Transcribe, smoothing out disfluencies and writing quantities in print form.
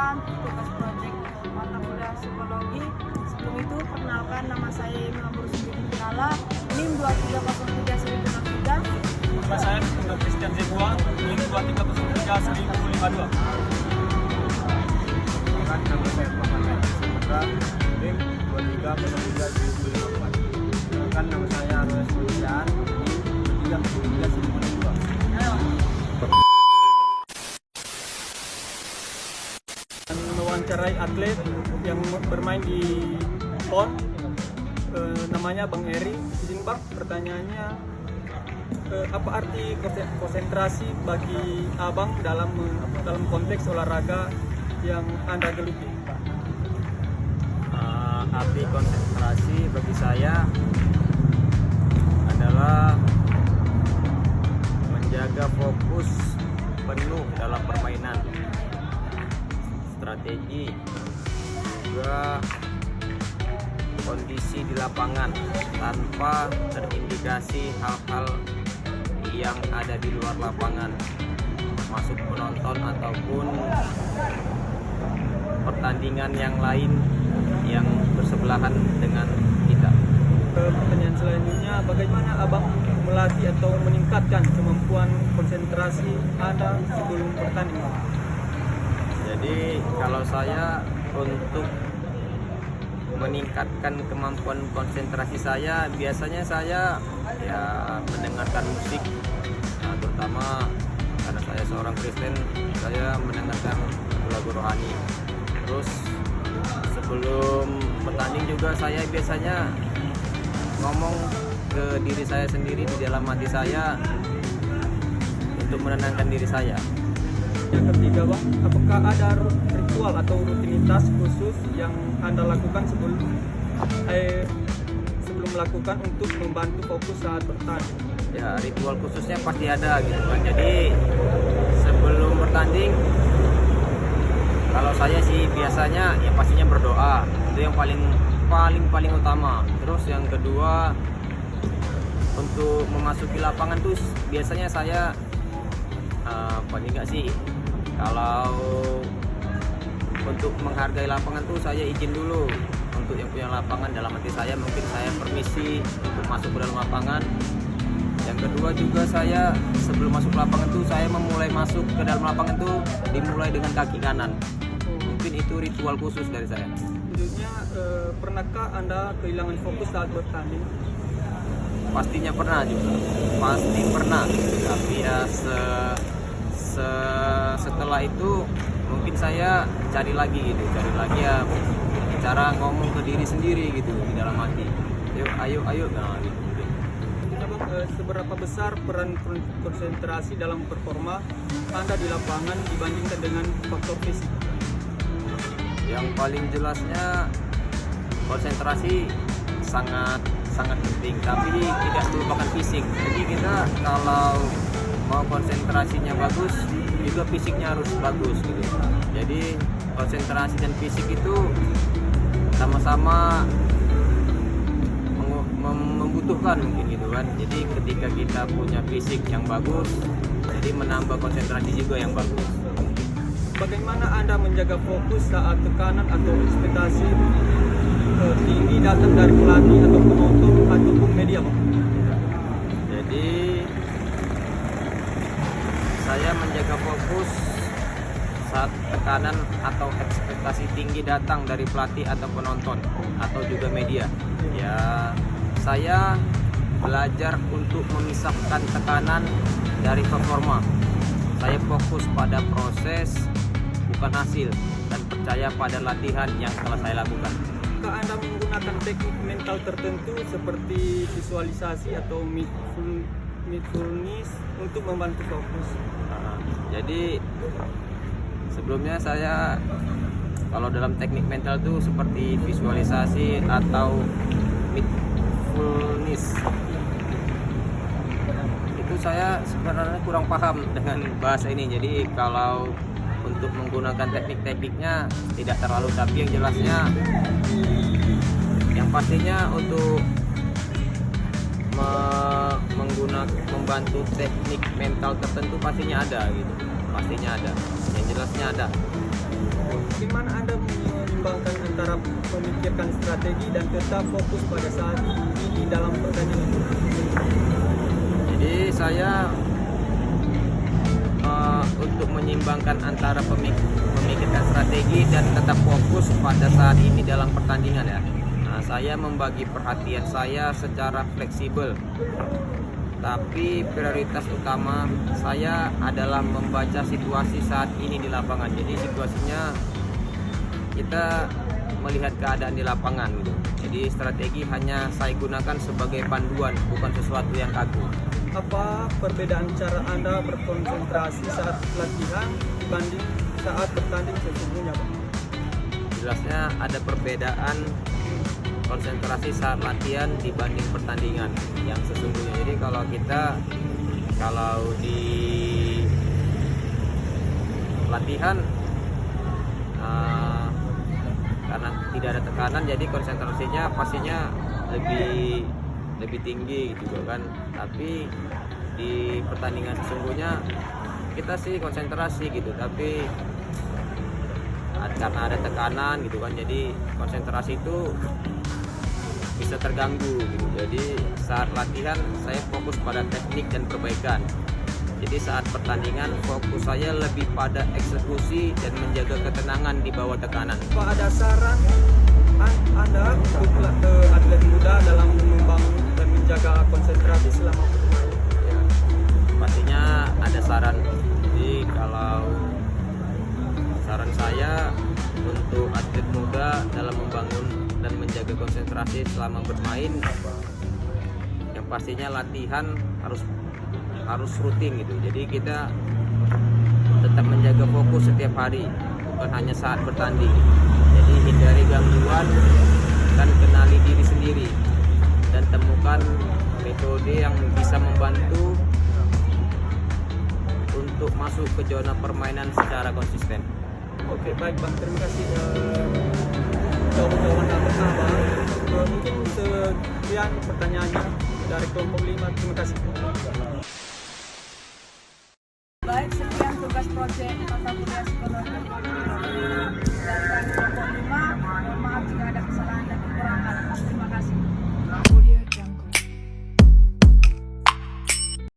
menjalankan tugas proyek mata kuliah psikologi. Sebelum itu, perkenalkan, nama saya Imam Rusdin Kala, NIM 2303063. Nama saya Tunggal Christian Zebua, NIM 2303052. Nama saya Muhammad Putra, NIM 230354. Nama saya Arwes Pujian, NIM 230352. Mewawancarai atlet yang bermain di PON, namanya Bang Eri. Izin Bang, pertanyaannya, apa arti konsentrasi bagi Abang dalam konteks olahraga yang Anda geluti? Arti konsentrasi bagi saya adalah menjaga fokus penuh dalam permainan, strategi, juga kondisi di lapangan tanpa terindikasi hal-hal yang ada di luar lapangan, masuk penonton ataupun pertandingan yang lain yang bersebelahan dengan kita. Pertanyaan selanjutnya, bagaimana Abang melatih atau meningkatkan kemampuan konsentrasi Anda sebelum bertanding? Jadi kalau saya untuk meningkatkan kemampuan konsentrasi saya, biasanya saya mendengarkan musik, terutama karena saya seorang Kristen, saya mendengarkan lagu rohani. Terus sebelum bertanding juga saya biasanya ngomong ke diri saya sendiri di dalam hati saya untuk menenangkan diri saya. Yang ketiga, Bang, apakah ada ritual atau rutinitas khusus yang Anda lakukan sebelum melakukan untuk membantu fokus saat bertanding? Ya, ritual khususnya pasti ada gitu kan. Jadi sebelum bertanding, kalau saya sih biasanya ya pastinya berdoa. Itu yang paling utama. Terus yang kedua, untuk memasuki lapangan tuh biasanya saya paling enggak sih, kalau untuk menghargai lapangan tuh saya izin dulu untuk yang punya lapangan. Dalam hati saya mungkin saya permisi untuk masuk ke dalam lapangan. Yang kedua juga, saya sebelum masuk lapangan tuh saya memulai masuk ke dalam lapangan tuh dimulai dengan kaki kanan. Mungkin itu ritual khusus dari saya. Selanjutnya, pernahkah Anda kehilangan fokus saat bertanding? Pastinya pernah juga, pasti pernah. Tapi ya setelah itu mungkin saya cari lagi ya cara ngomong ke diri sendiri gitu di dalam hati. Ayo, nah gitu. Seberapa besar peran konsentrasi dalam performa Anda di lapangan dibandingkan dengan faktor fisik? Yang paling jelasnya konsentrasi sangat penting, tapi tidak melupakan fisik. Jadi kita kalau mau konsentrasinya bagus, juga fisiknya harus bagus gitu. Jadi konsentrasi dan fisik itu sama-sama membutuhkan mungkin gitu kan. Jadi ketika kita punya fisik yang bagus, jadi menambah konsentrasi juga yang bagus. Bagaimana Anda menjaga fokus saat tekanan atau ekspektasi tinggi datang dari pelatih atau penonton ataupun media, Bang? Jadi saya menjaga fokus saat tekanan atau ekspektasi tinggi datang dari pelatih atau penonton atau juga media. Ya, saya belajar untuk memisahkan tekanan dari performa. Saya fokus pada proses, bukan hasil, dan percaya pada latihan yang telah saya lakukan. Apakah Anda menggunakan teknik mental tertentu seperti visualisasi atau mindfulness untuk membantu fokus? Jadi sebelumnya saya kalau dalam teknik mental itu seperti visualisasi atau mindfulness, itu saya sebenarnya kurang paham dengan bahasa ini. Jadi kalau untuk menggunakan teknik-tekniknya tidak terlalu, tapi yang jelasnya yang pastinya untuk membantu teknik mental tertentu pastinya ada gitu. pastinya ada, yang jelasnya ada. Bagaimana Anda menyeimbangkan antara memikirkan strategi dan tetap fokus pada saat ini dalam pertandingan? Jadi saya untuk menyeimbangkan antara memikirkan strategi dan tetap fokus pada saat ini dalam pertandingan ya. Nah, saya membagi perhatian saya secara fleksibel. Tapi prioritas utama saya adalah membaca situasi saat ini di lapangan. Jadi situasinya kita melihat keadaan di lapangan gitu. Jadi strategi hanya saya gunakan sebagai panduan, bukan sesuatu yang kaku. Apa perbedaan cara Anda berkonsentrasi saat latihan dibanding saat bertanding sesungguhnya, Pak? Jelasnya ada perbedaan konsentrasi saat latihan dibanding pertandingan yang sesungguhnya. Jadi kalau di latihan karena tidak ada tekanan, jadi konsentrasinya pastinya lebih tinggi gitu kan. Tapi di pertandingan sesungguhnya kita sih konsentrasi gitu, tapi karena ada tekanan gitu kan, jadi konsentrasi itu bisa terganggu gitu. Jadi saat latihan saya fokus pada teknik dan perbaikan. Jadi saat pertandingan fokus saya lebih pada eksekusi dan menjaga ketenangan di bawah tekanan. Apa ada saran Anda untuk atlet muda dalam membangun dan menjaga konsentrasi selama bermain? Ya, pastinya ada saran. Jadi kalau saran saya untuk atlet muda dalam membangun dan menjaga konsentrasi selama bermain, yang pastinya latihan harus rutin gitu. Jadi kita tetap menjaga fokus setiap hari, bukan hanya saat bertanding. Jadi hindari gangguan dan kenali diri sendiri, dan temukan metode yang bisa membantu untuk masuk ke zona permainan secara konsisten. Oke, baik Bang, terima kasih jawaban pertama. Mungkin sekian pertanyaannya dari kelompok 5. Terima kasih. Baik, sekian tugas proyek